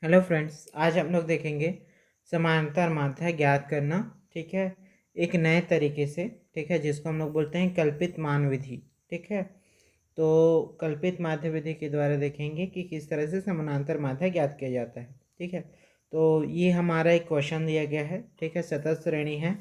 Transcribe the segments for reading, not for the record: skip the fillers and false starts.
Hello friends, आज हम लोग देखेंगे समांतर माध्य ज्ञात करना। ठीक है, एक नए तरीके से। ठीक है, जिसको हम लोग बोलते हैं कल्पित मान विधि। ठीक है, तो कल्पित माध्य विधि के द्वारा देखेंगे कि किस तरह से समानांतर माध्य ज्ञात किया जाता है। ठीक है, तो ये हमारा एक क्वेश्चन दिया गया है। ठीक है, सतत श्रेणी है।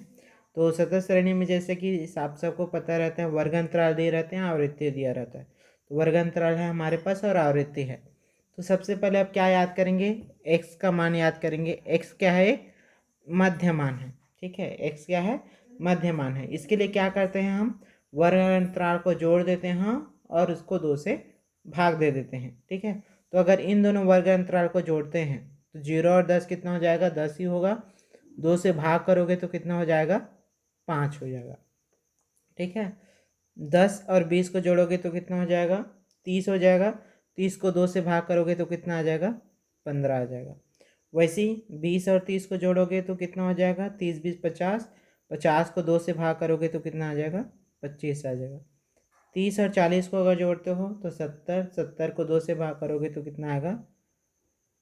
तो सतत श्रेणी में जैसे कि आप सबको पता रहता है, वर्ग अंतराल दिए रहते हैं, आवृत्ति दिया रहता है। तो वर्ग अंतराल है हमारे पास और आवृत्ति है। तो सबसे पहले आप क्या याद करेंगे? x का मान याद करेंगे। x क्या है? मध्य मान है। ठीक है, x क्या है? मध्य मान है। इसके लिए क्या करते हैं हम? वर्ग अंतराल को जोड़ देते हैं और उसको 2 से भाग दे देते हैं। ठीक है, तो अगर इन दोनों वर्ग अंतराल को जोड़ते हैं तो 0 और 10 कितना हो जाएगा? 10 ही होगा। 2 से भाग करोगे तो कितना हो जाएगा? 5 हो जाएगा। ठीक है, 10 और 20 को जोड़ोगे तो कितना हो जाएगा? 30 हो जाएगा। 30 को 2 से भाग करोगे तो कितना आ जाएगा? 15 आ जाएगा। वैसे ही 20 और 30 को जोड़ोगे तो कितना हो जाएगा? 30 20 50। 50 को 2 से भाग करोगे तो कितना आ जाएगा? 25 आ जाएगा। 30 और 40 को अगर जोड़ते हो तो 70। 70 को 2 से भाग करोगे तो कितना आएगा?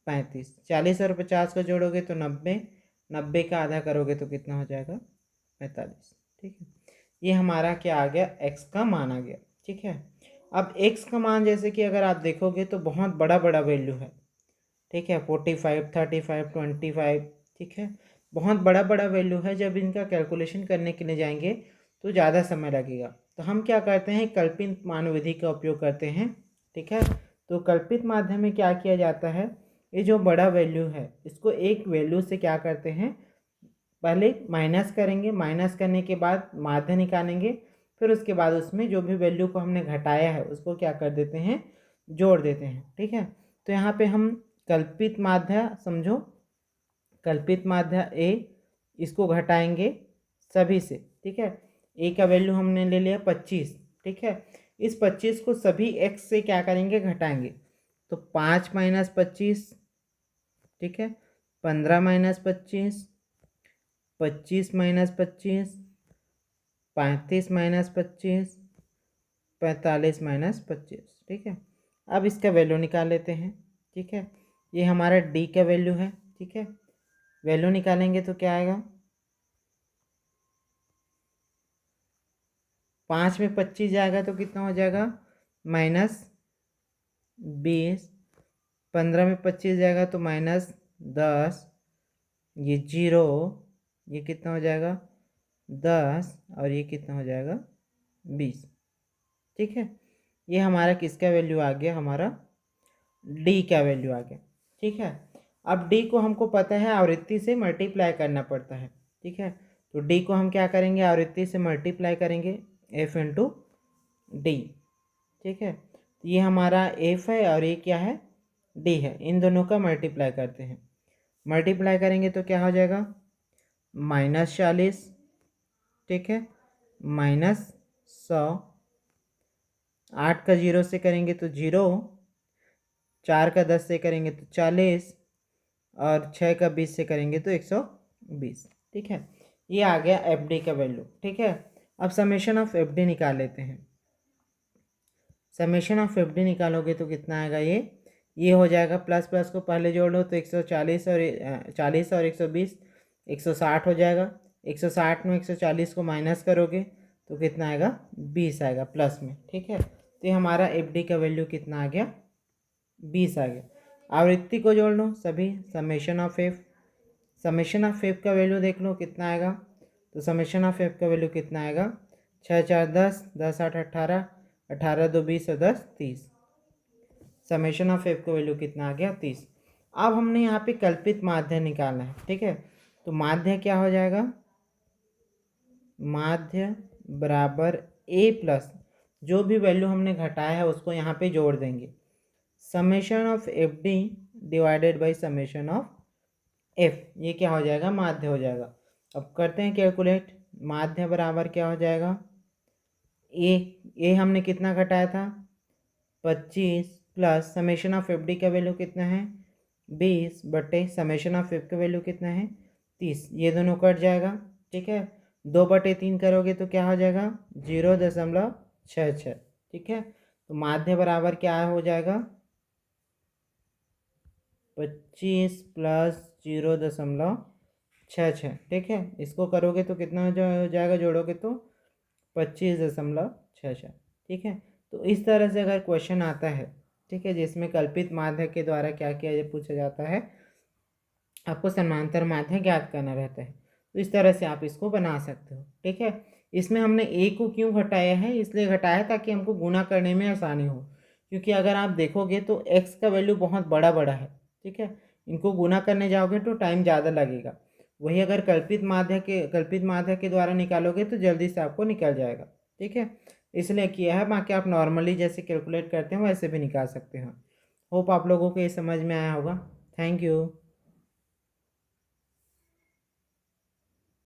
35। 40 और 50 को जोड़ोगे तो 90। 90 का आधा करोगे तो कितना हो जाएगा? 45। ठीक है, ये हमारा क्या आ गया? x का मान आ गया। ठीक है, अब x का मान जैसे कि अगर आप देखोगे तो बहुत बड़ा बड़ा वैल्यू है। ठीक है, 45 35 25। ठीक है, बहुत बड़ा बड़ा वैल्यू है। जब इनका कैलकुलेशन करने के लिए जाएंगे तो ज़्यादा समय लगेगा। तो हम क्या करते हैं? कल्पित मान विधि का उपयोग करते हैं। ठीक है, तो कल्पित माध्यम में क्या किया जाता है? ये जो बड़ा वैल्यू है इसको एक वैल्यू से क्या करते हैं? पहले माइनस करेंगे। माइनस करने के बाद माध्य निकालेंगे। फिर उसके बाद उसमें जो भी वैल्यू को हमने घटाया है उसको क्या कर देते हैं? जोड़ देते हैं। ठीक है, तो यहाँ पे हम कल्पित माध्य समझो, कल्पित माध्य ए, इसको घटाएंगे सभी से। ठीक है, ए का वैल्यू हमने ले लिया 25। ठीक है, इस 25 को सभी एक्स से क्या करेंगे? घटाएंगे। तो 5 माइनस 25। ठीक है, 15 माइनस 25। 25 माइनस 25। 35 माइनस 25। 45 माइनस 25। ठीक है, अब इसका वैल्यू निकाल लेते हैं। ठीक है, ये हमारा डी का वैल्यू है। ठीक है, वैल्यू निकालेंगे तो क्या आएगा? 5 में 25 जाएगा तो कितना हो जाएगा? -20। 15 में 25 जाएगा तो -10। ये 0, ये कितना हो जाएगा? 10, और ये कितना हो जाएगा? 20। ठीक है, ये हमारा किसका वैल्यू आ गया? हमारा डी का वैल्यू आ गया। ठीक है, अब डी को हमको पता है आवृत्ति से मल्टीप्लाई करना पड़ता है। ठीक है, तो डी को हम क्या करेंगे? आवृत्ति से मल्टीप्लाई करेंगे, एफ इंटू डी। ठीक है, तो ये हमारा एफ है और ये क्या है? डी है। इन दोनों का मल्टीप्लाई करते हैं। मल्टीप्लाई करेंगे तो क्या हो जाएगा? -40। ठीक है, -100। 8 का 0 से करेंगे तो 0। 4 का 10 से करेंगे तो 40। और 6 का 20 से करेंगे तो 120। ठीक है, ये आ गया एफ डी का वैल्यू। ठीक है, अब समेशन ऑफ एफ डी निकाल लेते हैं। समेशन ऑफ एफ डी निकालोगे तो कितना आएगा? ये हो जाएगा, प्लस प्लस को पहले जोड़ लो तो 140 और 40 और 120 160 हो जाएगा। 160 में 140 को माइनस करोगे तो कितना आएगा? 20 आएगा प्लस में। ठीक है, तो ये हमारा एफ डी का वैल्यू कितना आ गया? 20 आ गया। आवृत्ति को जोड़ लो सभी, summation of F. Summation of F का वैल्यू देख लो कितना आएगा। तो समेशन ऑफ एफ का वैल्यू कितना आएगा? 6 4 10, 10 8 18, 18 2 20 और 10 30। समेशन ऑफ एफ का वैल्यू कितना आ गया? 30। अब हमने यहाँ पे कल्पित माध्य निकालना है। ठीक है, तो माध्य क्या हो जाएगा? माध्य बराबर ए प्लस जो भी वैल्यू हमने घटाया है उसको यहाँ पे जोड़ देंगे। Summation of F D divided by summation of F, ये क्या हो जाएगा? माध्य हो जाएगा। अब करते हैं कैलकुलेट। माध्य बराबर क्या हो जाएगा? ए हमने कितना घटाया था? 25 plus summation of F D का वैल्यू कितना है? 20 बटे समेशन ऑफ एफ का वैल्यू कितना है? 30। ये दोनों कट जाएगा। ठीक है, 2/3 करोगे तो क्या हो जाएगा? 0.66। ठीक है, तो माध्य बराबर क्या हो जाएगा? 25 प्लस 0.66, ठीक है। इसको करोगे तो कितना हो जाएगा, जोड़ोगे तो 25.66, ठीक है। तो इस तरह से अगर क्वेश्चन आता है, ठीक है, जिसमें कल्पित माध्य के द्वारा क्या किया पूछा जाता है, आपको समांतर माध्य ज्ञात करना रहता है, तो इस तरह से आप इसको बना सकते हो, ठीक है। इसमें हमने ए को क्यों घटाया है, इसलिए घटाया ताकि हमको गुणा करने में आसानी हो, क्योंकि अगर आप देखोगे तो एक्स का वैल्यू बहुत बड़ा बड़ा है, ठीक है। इनको गुणा करने जाओगे तो टाइम ज़्यादा लगेगा। वही अगर कल्पित माध्य के द्वारा निकालोगे तो जल्दी से आपको निकल जाएगा, ठीक है। इसलिए किया है, बाकी आप नॉर्मली जैसे कैलकुलेट करते हैं वैसे भी निकाल सकते हैं। होप आप लोगों को ये समझ में आया होगा। Thank you.